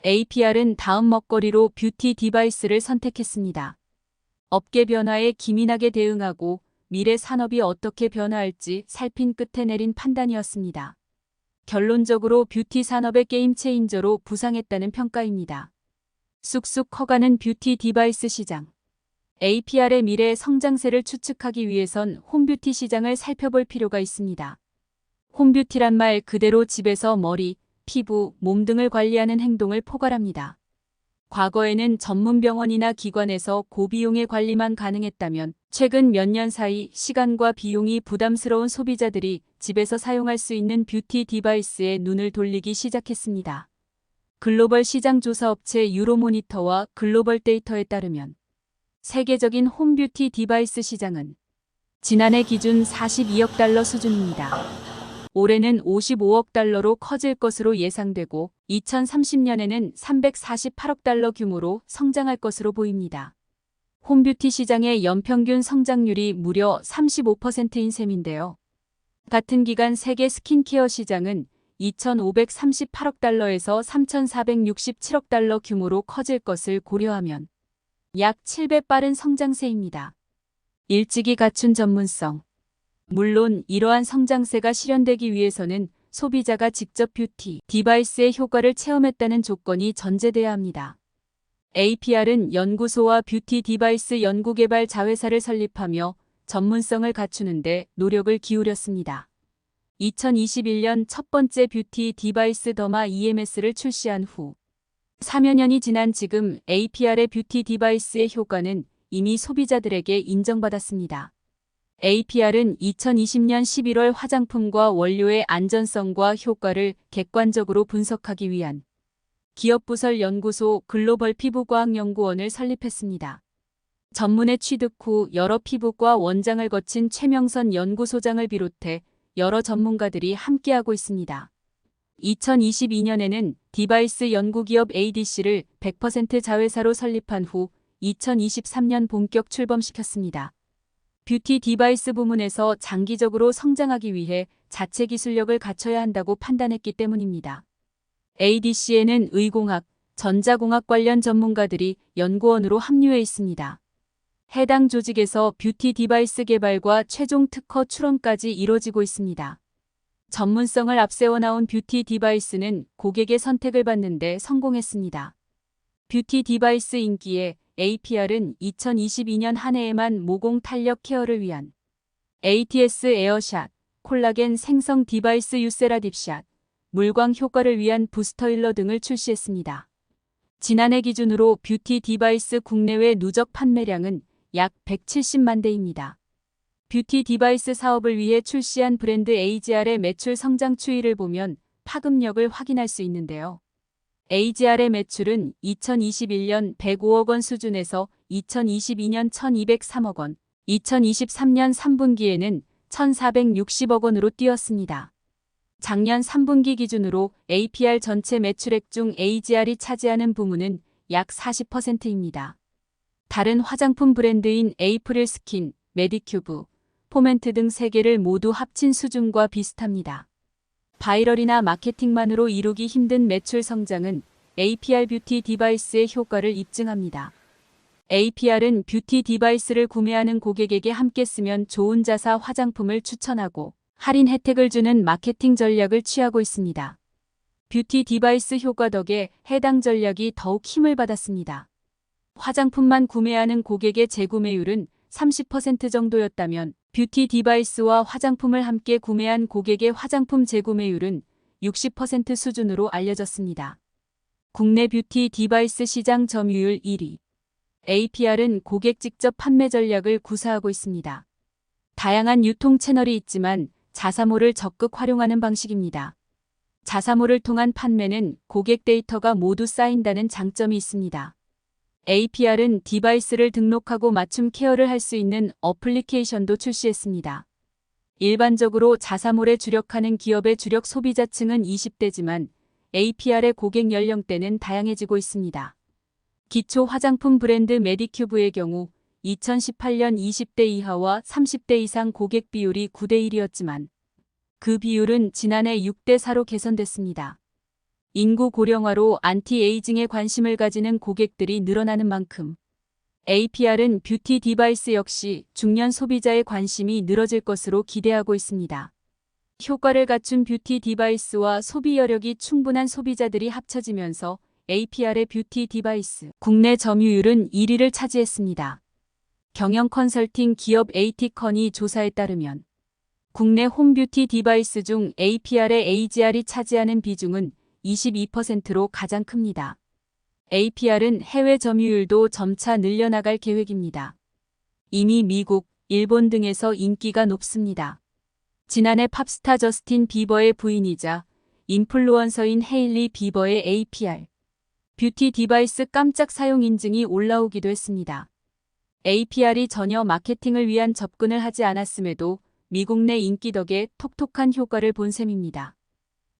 APR은 다음 먹거리로 뷰티 디바이스를 선택했습니다. 업계 변화에 기민하게 대응하고 미래 산업이 어떻게 변화할지 살핀 끝에 내린 판단이었습니다. 결론적으로 뷰티 산업의 게임 체인저로 부상했다는 평가입니다. 쑥쑥 커가는 뷰티 디바이스 시장. APR의 미래 성장세를 추측하기 위해선 홈뷰티 시장을 살펴볼 필요가 있습니다. 홈뷰티란 말 그대로 집에서 머리, 피부, 몸 등을 관리하는 행동을 포괄합니다. 과거에는 전문 병원이나 기관에서 고비용의 관리만 가능했다면 최근 몇 년 사이 시간과 비용이 부담스러운 소비자들이 집에서 사용할 수 있는 뷰티 디바이스에 눈을 돌리기 시작했습니다. 글로벌 시장 조사 업체 유로모니터와 글로벌 데이터에 따르면 세계적인 홈뷰티 디바이스 시장은 지난해 기준 42억 달러 수준입니다. 올해는 55억 달러로 커질 것으로 예상되고 2030년에는 348억 달러 규모로 성장할 것으로 보입니다. 홈뷰티 시장의 연평균 성장률이 무려 35%인 셈인데요. 같은 기간 세계 스킨케어 시장은 2,538억 달러에서 3,467억 달러 규모로 커질 것을 고려하면 약 7배 빠른 성장세입니다. 일찍이 갖춘 전문성. 물론 이러한 성장세가 실현되기 위해서는 소비자가 직접 뷰티 디바이스의 효과를 체험했다는 조건이 전제돼야 합니다. APR은 연구소와 뷰티 디바이스 연구개발 자회사를 설립하며 전문성을 갖추는데 노력을 기울였습니다. 2021년 첫 번째 뷰티 디바이스 더마 EMS를 출시한 후 3여 년이 지난 지금 APR의 뷰티 디바이스의 효과는 이미 소비자들에게 인정받았습니다. APR은 2020년 11월 화장품과 원료의 안전성과 효과를 객관적으로 분석하기 위한 기업부설 연구소 글로벌 피부과학연구원을 설립했습니다. 전문의 취득 후 여러 피부과 원장을 거친 최명선 연구소장을 비롯해 여러 전문가들이 함께하고 있습니다. 2022년에는 디바이스 연구기업 ADC를 100% 자회사로 설립한 후 2023년 본격 출범시켰습니다. 뷰티 디바이스 부문에서 장기적으로 성장하기 위해 자체 기술력을 갖춰야 한다고 판단했기 때문입니다. ADC에는 의공학, 전자공학 관련 전문가들이 연구원으로 합류해 있습니다. 해당 조직에서 뷰티 디바이스 개발과 최종 특허 출원까지 이뤄지고 있습니다. 전문성을 앞세워 나온 뷰티 디바이스는 고객의 선택을 받는 데 성공했습니다. 뷰티 디바이스 인기에 APR은 2022년 한 해에만 모공 탄력 케어를 위한 ATS 에어샷, 콜라겐 생성 디바이스 유세라 딥샷, 물광 효과를 위한 부스터 힐러 등을 출시했습니다. 지난해 기준으로 뷰티 디바이스 국내외 누적 판매량은 약 170만 대입니다. 뷰티 디바이스 사업을 위해 출시한 브랜드 AGR의 매출 성장 추이를 보면 파급력을 확인할 수 있는데요. AGR의 매출은 2021년 105억 원 수준에서 2022년 1,203억 원, 2023년 3분기에는 1,460억 원으로 뛰었습니다. 작년 3분기 기준으로 APR 전체 매출액 중 AGR이 차지하는 부문은 약 40%입니다. 다른 화장품 브랜드인 에이프릴 스킨, 메디큐브, 포멘트 등 3개를 모두 합친 수준과 비슷합니다. 바이럴이나 마케팅만으로 이루기 힘든 매출 성장은 APR 뷰티 디바이스의 효과를 입증합니다. APR은 뷰티 디바이스를 구매하는 고객에게 함께 쓰면 좋은 자사 화장품을 추천하고 할인 혜택을 주는 마케팅 전략을 취하고 있습니다. 뷰티 디바이스 효과 덕에 해당 전략이 더욱 힘을 받았습니다. 화장품만 구매하는 고객의 재구매율은 30% 정도였다면 뷰티 디바이스와 화장품을 함께 구매한 고객의 화장품 재구매율은 60% 수준으로 알려졌습니다. 국내 뷰티 디바이스 시장 점유율 1위. APR은 고객 직접 판매 전략을 구사하고 있습니다. 다양한 유통 채널이 있지만 자사몰을 적극 활용하는 방식입니다. 자사몰을 통한 판매는 고객 데이터가 모두 쌓인다는 장점이 있습니다. APR은 디바이스를 등록하고 맞춤 케어를 할 수 있는 어플리케이션도 출시했습니다. 일반적으로 자사몰에 주력하는 기업의 주력 소비자층은 20대지만 APR의 고객 연령대는 다양해지고 있습니다. 기초 화장품 브랜드 메디큐브의 경우 2018년 20대 이하와 30대 이상 고객 비율이 9대 1이었지만 그 비율은 지난해 6대 4로 개선됐습니다. 인구 고령화로 안티에이징에 관심을 가지는 고객들이 늘어나는 만큼 APR은 뷰티 디바이스 역시 중년 소비자의 관심이 늘어질 것으로 기대하고 있습니다. 효과를 갖춘 뷰티 디바이스와 소비 여력이 충분한 소비자들이 합쳐지면서 APR의 뷰티 디바이스 국내 점유율은 1위를 차지했습니다. 경영 컨설팅 기업 AT컨이 조사에 따르면 국내 홈뷰티 디바이스 중 APR의 AGR이 차지하는 비중은 22%로 가장 큽니다. APR은 해외 점유율도 점차 늘려나갈 계획입니다. 이미 미국, 일본 등에서 인기가 높습니다. 지난해 팝스타 저스틴 비버의 부인이자 인플루언서인 헤일리 비버의 APR 뷰티 디바이스 깜짝 사용 인증이 올라오기도 했습니다. APR이 전혀 마케팅을 위한 접근을 하지 않았음에도 미국 내 인기 덕에 톡톡한 효과를 본 셈입니다.